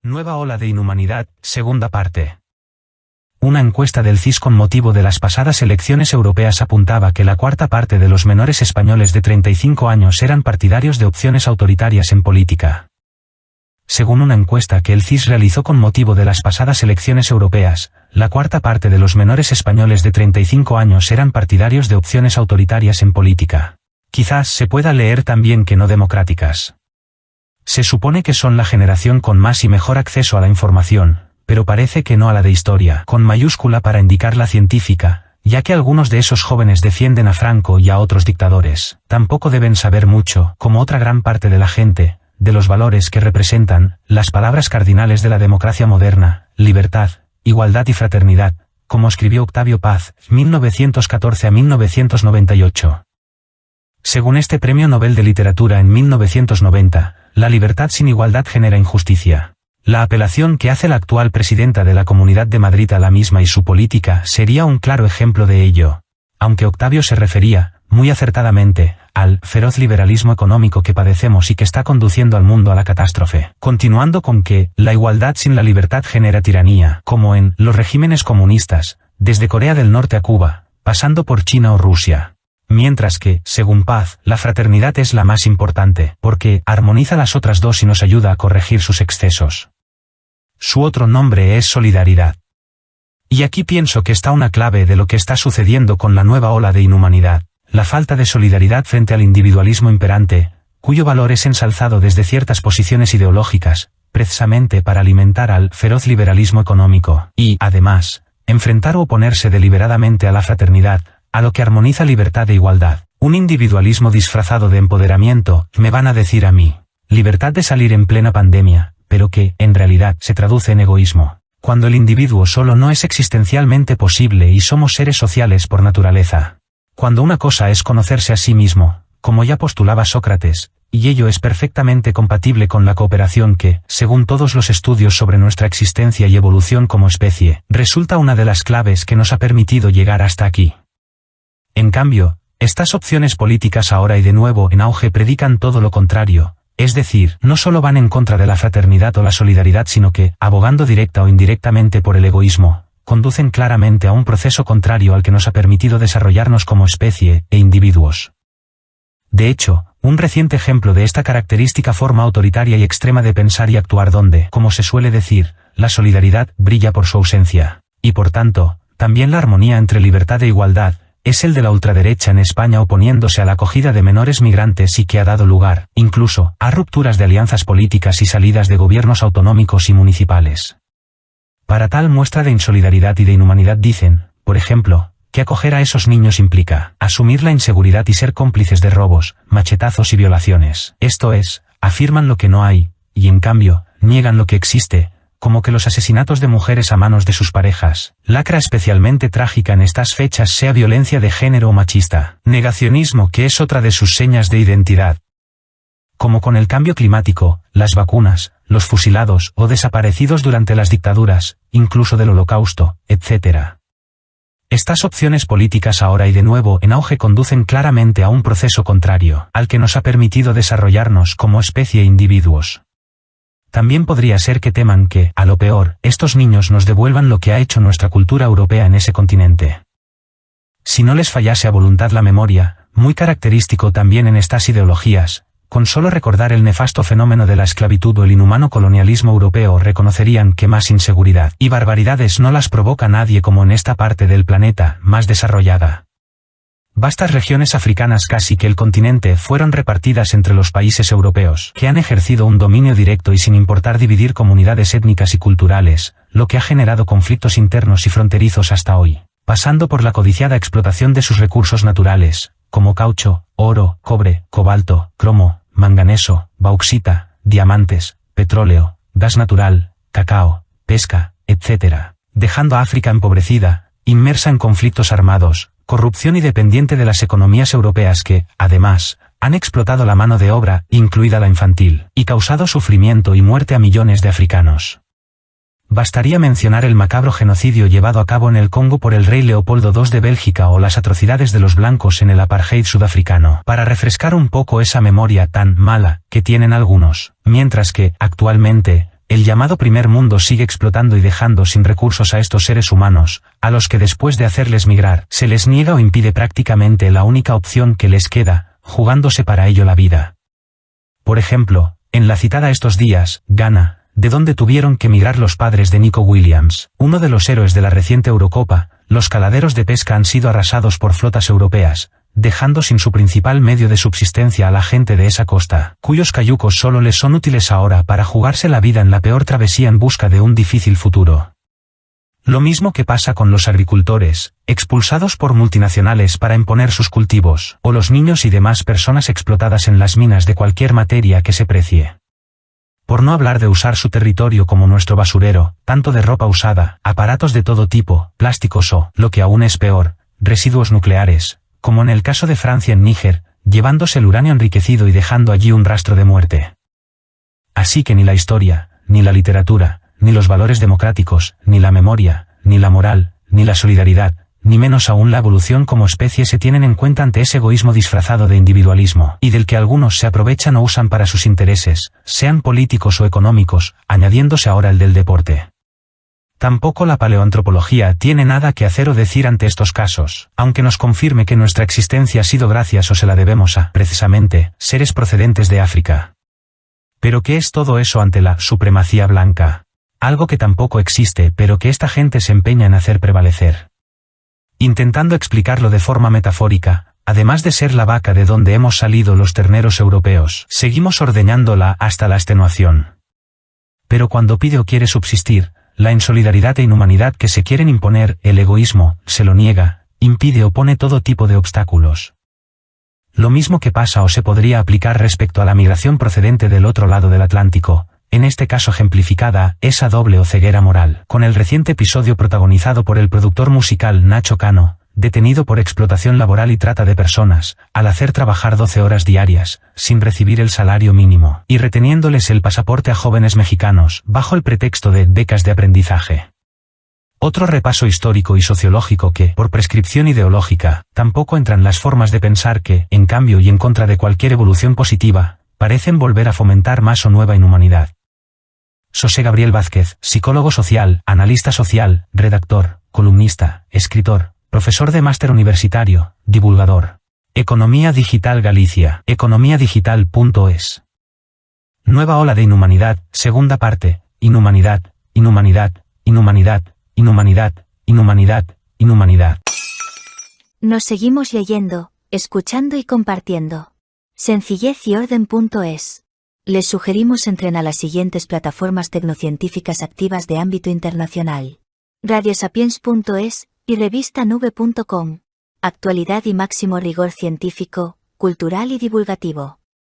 Nueva ola de inhumanidad, segunda parte. Una encuesta del CIS con motivo de las pasadas elecciones europeas apuntaba que la cuarta parte de los menores españoles de 35 años eran partidarios de opciones autoritarias en política. Según una encuesta que el CIS realizó con motivo de las pasadas elecciones europeas, la cuarta parte de los menores españoles de 35 años eran partidarios de opciones autoritarias en política. Quizás se pueda leer también que no democráticas. Se supone que son la generación con más y mejor acceso a la información, pero parece que no a la de historia, con mayúscula para indicar la científica, ya que algunos de esos jóvenes defienden a Franco y a otros dictadores. Tampoco deben saber mucho, como otra gran parte de la gente, de los valores que representan las palabras cardinales de la democracia moderna: libertad, igualdad y fraternidad, como escribió Octavio Paz, 1914 a 1998. Según este Premio Nobel de Literatura en 1990, la libertad sin igualdad genera injusticia. La apelación que hace la actual presidenta de la Comunidad de Madrid a la misma y su política sería un claro ejemplo de ello. Aunque Octavio se refería, muy acertadamente, al feroz liberalismo económico que padecemos y que está conduciendo al mundo a la catástrofe, continuando con que la igualdad sin la libertad genera tiranía, como en los regímenes comunistas, desde Corea del Norte a Cuba, pasando por China o Rusia. Mientras que, según Paz, la fraternidad es la más importante, porque armoniza las otras dos y nos ayuda a corregir sus excesos. Su otro nombre es solidaridad. Y aquí pienso que está una clave de lo que está sucediendo con la nueva ola de inhumanidad, la falta de solidaridad frente al individualismo imperante, cuyo valor es ensalzado desde ciertas posiciones ideológicas, precisamente para alimentar al feroz liberalismo económico, y, además, enfrentar o oponerse deliberadamente a la fraternidad, a lo que armoniza libertad e igualdad. Un individualismo disfrazado de empoderamiento, me van a decir a mí. Libertad de salir en plena pandemia, pero que, en realidad, se traduce en egoísmo. Cuando el individuo solo no es existencialmente posible y somos seres sociales por naturaleza. Cuando una cosa es conocerse a sí mismo, como ya postulaba Sócrates, y ello es perfectamente compatible con la cooperación que, según todos los estudios sobre nuestra existencia y evolución como especie, resulta una de las claves que nos ha permitido llegar hasta aquí. En cambio, estas opciones políticas ahora y de nuevo en auge predican todo lo contrario, es decir, no solo van en contra de la fraternidad o la solidaridad, sino que, abogando directa o indirectamente por el egoísmo, conducen claramente a un proceso contrario al que nos ha permitido desarrollarnos como especie e individuos. De hecho, un reciente ejemplo de esta característica forma autoritaria y extrema de pensar y actuar donde, como se suele decir, la solidaridad brilla por su ausencia, y por tanto, también la armonía entre libertad e igualdad, es el de la ultraderecha en España oponiéndose a la acogida de menores migrantes y que ha dado lugar, incluso, a rupturas de alianzas políticas y salidas de gobiernos autonómicos y municipales. Para tal muestra de insolidaridad y de inhumanidad dicen, por ejemplo, que acoger a esos niños implica asumir la inseguridad y ser cómplices de robos, machetazos y violaciones. Esto es, afirman lo que no hay, y en cambio, niegan lo que existe, como que los asesinatos de mujeres a manos de sus parejas, lacra especialmente trágica en estas fechas, sea violencia de género o machista. Negacionismo, que es otra de sus señas de identidad. Como con el cambio climático, las vacunas, los fusilados o desaparecidos durante las dictaduras, incluso del Holocausto, etc. Estas opciones políticas ahora y de nuevo en auge conducen claramente a un proceso contrario, al que nos ha permitido desarrollarnos como especie e individuos. También podría ser que teman que, a lo peor, estos niños nos devuelvan lo que ha hecho nuestra cultura europea en ese continente. Si no les fallase a voluntad la memoria, muy característico también en estas ideologías, con solo recordar el nefasto fenómeno de la esclavitud o el inhumano colonialismo europeo, reconocerían que más inseguridad y barbaridades no las provoca nadie como en esta parte del planeta más desarrollada. Vastas regiones africanas casi que el continente fueron repartidas entre los países europeos, que han ejercido un dominio directo y sin importar dividir comunidades étnicas y culturales, lo que ha generado conflictos internos y fronterizos hasta hoy, pasando por la codiciada explotación de sus recursos naturales, como caucho, oro, cobre, cobalto, cromo, manganeso, bauxita, diamantes, petróleo, gas natural, cacao, pesca, etc., dejando a África empobrecida, inmersa en conflictos armados, corrupción y dependiente de las economías europeas que, además, han explotado la mano de obra, incluida la infantil, y causado sufrimiento y muerte a millones de africanos. Bastaría mencionar el macabro genocidio llevado a cabo en el Congo por el rey Leopoldo II de Bélgica o las atrocidades de los blancos en el apartheid sudafricano, para refrescar un poco esa memoria tan mala que tienen algunos, mientras que, actualmente, el llamado primer mundo sigue explotando y dejando sin recursos a estos seres humanos, a los que después de hacerles migrar, se les niega o impide prácticamente la única opción que les queda, jugándose para ello la vida. Por ejemplo, en la citada estos días, Ghana, de donde tuvieron que migrar los padres de Nico Williams, uno de los héroes de la reciente Eurocopa, los caladeros de pesca han sido arrasados por flotas europeas, dejando sin su principal medio de subsistencia a la gente de esa costa, cuyos cayucos solo les son útiles ahora para jugarse la vida en la peor travesía en busca de un difícil futuro. Lo mismo que pasa con los agricultores, expulsados por multinacionales para imponer sus cultivos, o los niños y demás personas explotadas en las minas de cualquier materia que se precie. Por no hablar de usar su territorio como nuestro basurero, tanto de ropa usada, aparatos de todo tipo, plásticos o, lo que aún es peor, residuos nucleares, como en el caso de Francia en Níger, llevándose el uranio enriquecido y dejando allí un rastro de muerte. Así que ni la historia, ni la literatura, ni los valores democráticos, ni la memoria, ni la moral, ni la solidaridad, ni menos aún la evolución como especie se tienen en cuenta ante ese egoísmo disfrazado de individualismo, y del que algunos se aprovechan o usan para sus intereses, sean políticos o económicos, añadiéndose ahora el del deporte. Tampoco la paleoantropología tiene nada que hacer o decir ante estos casos, aunque nos confirme que nuestra existencia ha sido gracias o se la debemos a, precisamente, seres procedentes de África. Pero ¿qué es todo eso ante la supremacía blanca? Algo que tampoco existe pero que esta gente se empeña en hacer prevalecer. Intentando explicarlo de forma metafórica, además de ser la vaca de donde hemos salido los terneros europeos, seguimos ordeñándola hasta la extenuación. Pero cuando pide o quiere subsistir, la insolidaridad e inhumanidad que se quieren imponer, el egoísmo, se lo niega, impide o pone todo tipo de obstáculos. Lo mismo que pasa o se podría aplicar respecto a la migración procedente del otro lado del Atlántico, en este caso ejemplificada, esa doble o ceguera moral, con el reciente episodio protagonizado por el productor musical Nacho Cano, detenido por explotación laboral y trata de personas, al hacer trabajar 12 horas diarias, sin recibir el salario mínimo, y reteniéndoles el pasaporte a jóvenes mexicanos, bajo el pretexto de becas de aprendizaje. Otro repaso histórico y sociológico que, por prescripción ideológica, tampoco entran las formas de pensar que, en cambio y en contra de cualquier evolución positiva, parecen volver a fomentar más o nueva inhumanidad. José Gabriel Vázquez, psicólogo social, analista social, redactor, columnista, escritor, profesor de máster universitario, divulgador. Economía Digital Galicia, economiadigital.es. Nueva ola de inhumanidad, segunda parte, inhumanidad, inhumanidad, inhumanidad, inhumanidad, inhumanidad, inhumanidad. Nos seguimos leyendo, escuchando y compartiendo. Sencillez y orden.es. Les sugerimos entren a las siguientes plataformas tecnocientíficas activas de ámbito internacional: radiosapiens.es y revistanube.com. Actualidad y máximo rigor científico, cultural y divulgativo.